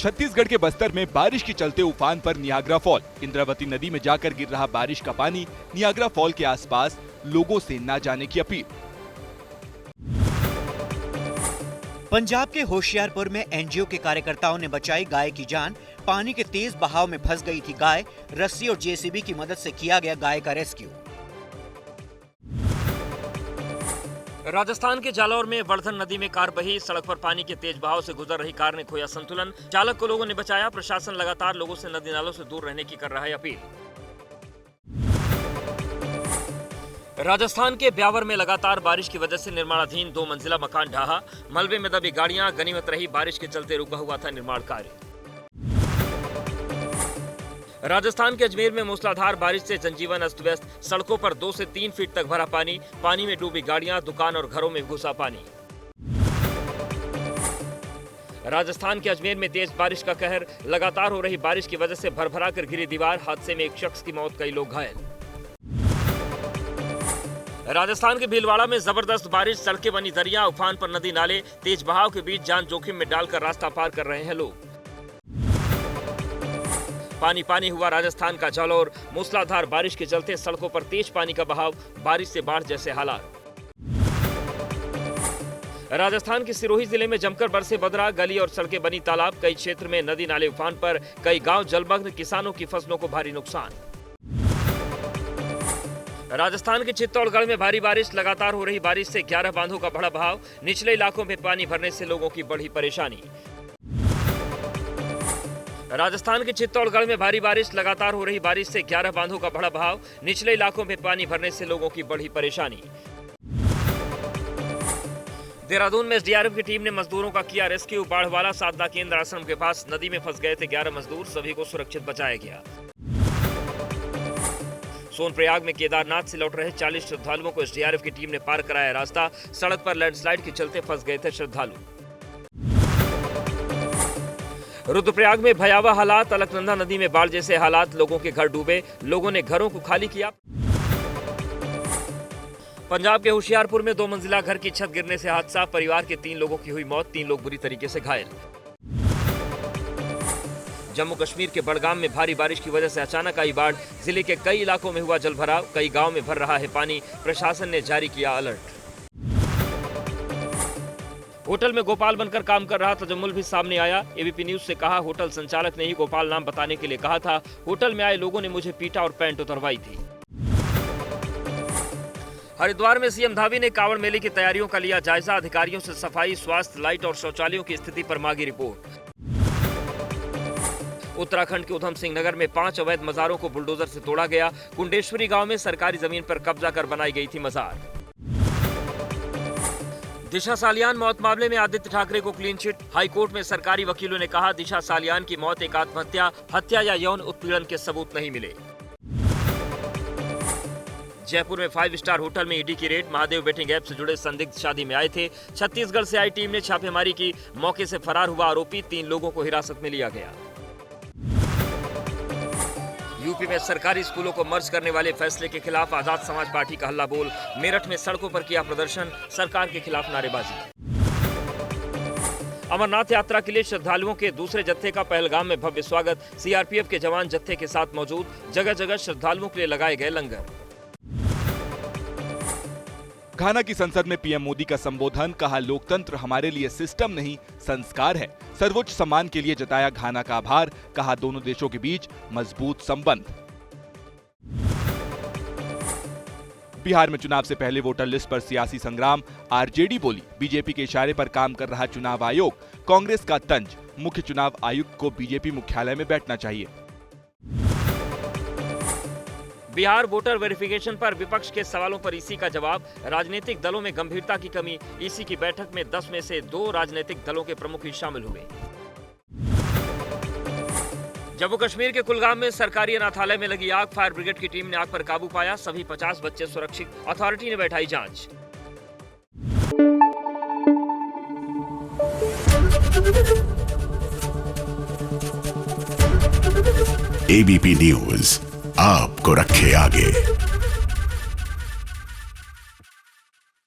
छत्तीसगढ़ के बस्तर में बारिश के चलते उफान पर नियाग्रा फॉल। इंद्रावती नदी में जाकर गिर रहा बारिश का पानी। नियाग्रा फॉल के आसपास लोगों से न जाने की अपील। पंजाब के होशियारपुर में एनजीओ के कार्यकर्ताओं ने बचाई गाय की जान। पानी के तेज बहाव में फंस गई थी गाय। रस्सी और जेसीबी की मदद से किया गया गाय का रेस्क्यू। राजस्थान के जालौर में वर्धन नदी में कार बही। सड़क पर पानी के तेज बहाव से गुजर रही कार ने खोया संतुलन। चालक को लोगों ने बचाया। प्रशासन लगातार लोगों से नदी नालों से दूर रहने की कर रहा है अपील। राजस्थान के ब्यावर में लगातार बारिश की वजह से निर्माणाधीन 2 मंजिला मकान ढहा। मलबे में दबी गाड़ियां। गनीमत रही बारिश के चलते रुका हुआ था निर्माण कार्य। राजस्थान के अजमेर में मूसलाधार बारिश से जनजीवन अस्त व्यस्त। सड़कों पर 2 से 3 फीट तक भरा पानी। पानी में डूबी गाड़ियां, दुकान और घरों में घुसा पानी। राजस्थान के अजमेर में तेज बारिश का कहर। लगातार हो रही बारिश की वजह से भरभरा कर गिरी दीवार। हादसे में एक शख्स की मौत, कई लोग घायल। राजस्थान के भीलवाड़ा में जबरदस्त बारिश। सड़कें बनी दरिया, उफान पर नदी नाले। तेज बहाव के बीच जान जोखिम में डालकर रास्ता पार कर रहे हैं लोग। पानी पानी हुआ राजस्थान का जालौर। मूसलाधार बारिश के चलते सड़कों पर तेज पानी का बहाव। बारिश से बाढ़ जैसे हालात। राजस्थान के सिरोही जिले में जमकर बरसे बदरा। गली और सड़कें बनी तालाब। कई क्षेत्र में नदी नाले उफान पर। कई गांव जलमग्न। किसानों की फसलों को भारी नुकसान। राजस्थान के चित्तौड़गढ़ में भारी बारिश। लगातार हो रही बारिश से 11 बांधों का बढ़ा बहाव। निचले इलाकों में पानी भरने से लोगों की बढ़ी परेशानी। राजस्थान के चित्तौड़गढ़ में भारी बारिश। लगातार हो रही बारिश से 11 बांधों का बढ़ा बहाव। निचले इलाकों में पानी भरने से लोगों की बढ़ी परेशानी। देहरादून में एसडीआरएफ की टीम ने मजदूरों का किया रेस्क्यू। बाढ़वाला साधना केंद्र आश्रम के पास नदी में फंस गए थे 11 मजदूर। सभी को सुरक्षित बचाया गया। सोनप्रयाग में केदारनाथ से लौट रहे 40 श्रद्धालुओं को एसडीआरएफ की टीम ने पार कराया रास्ता। सड़क पर लैंडस्लाइड के चलते फंस गए थे श्रद्धालु। रुद्रप्रयाग में भयावह हालात। अलकनंदा नदी में बाढ़ जैसे हालात। लोगों के घर डूबे। लोगों ने घरों को खाली किया। पंजाब के होशियारपुर में 2 मंजिला घर की छत गिरने से हादसा। परिवार के 3 लोगों की हुई मौत। 3 लोग बुरी तरीके से घायल। जम्मू कश्मीर के बड़गाम में भारी बारिश की वजह से अचानक आई बाढ़। जिले के कई इलाकों में हुआ जलभराव। कई गांव में भर रहा है पानी। प्रशासन ने जारी किया अलर्ट। होटल में गोपाल बनकर काम कर रहा तजम्मुल भी सामने आया। एबीपी न्यूज से कहा, होटल संचालक ने ही गोपाल नाम बताने के लिए कहा था। होटल में आए लोगों ने मुझे पीटा और पैंट उतरवाई थी। हरिद्वार में सीएम धावी ने कांवड़ मेले की तैयारियों का लिया जायजा। अधिकारियों से सफाई, स्वास्थ्य, लाइट और शौचालयों की स्थिति पर मांगी रिपोर्ट। उत्तराखंड के उधम सिंह नगर में 5 अवैध मजारों को बुलडोजर से तोड़ा गया। कुंडेश्वरी गांव में सरकारी जमीन पर कब्जा कर बनाई गई थी मजार। दिशा सालियान मौत मामले में आदित्य ठाकरे को क्लीन चिट। हाईकोर्ट में सरकारी वकीलों ने कहा, दिशा सालियान की मौत एक आत्महत्या, हत्या या यौन उत्पीड़न के सबूत नहीं मिले। जयपुर में 5 स्टार होटल में ईडी की रेड। महादेव बेटिंग ऐप से जुड़े संदिग्ध शादी में आए थे। छत्तीसगढ़ से आई टीम ने छापेमारी की। मौके से फरार हुआ आरोपी। 3 लोगों को हिरासत में लिया गया। यूपी में सरकारी स्कूलों को मर्ज करने वाले फैसले के खिलाफ आजाद समाज पार्टी का हल्ला बोल। मेरठ में सड़कों पर किया प्रदर्शन। सरकार के खिलाफ नारेबाजी। अमरनाथ यात्रा के लिए श्रद्धालुओं के दूसरे जत्थे का पहलगाम में भव्य स्वागत। सीआरपीएफ के जवान जत्थे के साथ मौजूद। जगह जगह श्रद्धालुओं के लिए लगाए गए लंगर। घाना की संसद में पीएम मोदी का संबोधन। कहा, लोकतंत्र हमारे लिए सिस्टम नहीं संस्कार है। सर्वोच्च सम्मान के लिए जताया घाना का आभार। कहा, दोनों देशों के बीच मजबूत संबंध। बिहार में चुनाव से पहले वोटर लिस्ट पर सियासी संग्राम। आरजेडी बोली, बीजेपी के इशारे पर काम कर रहा चुनाव आयोग। कांग्रेस का तंज, मुख्य चुनाव आयुक्त को बीजेपी मुख्यालय में बैठना चाहिए। बिहार वोटर वेरिफिकेशन पर विपक्ष के सवालों पर ईसी का जवाब। राजनीतिक दलों में गंभीरता की कमी। ईसी की बैठक में 10 में से 2 राजनीतिक दलों के प्रमुख ही शामिल हुए। जम्मू कश्मीर के कुलगाम में सरकारी अनाथालय में लगी आग। फायर ब्रिगेड की टीम ने आग पर काबू पाया। सभी 50 बच्चे सुरक्षित। अथॉरिटी ने बैठाई जांच। एबीपी न्यूज आपको रखे आगे।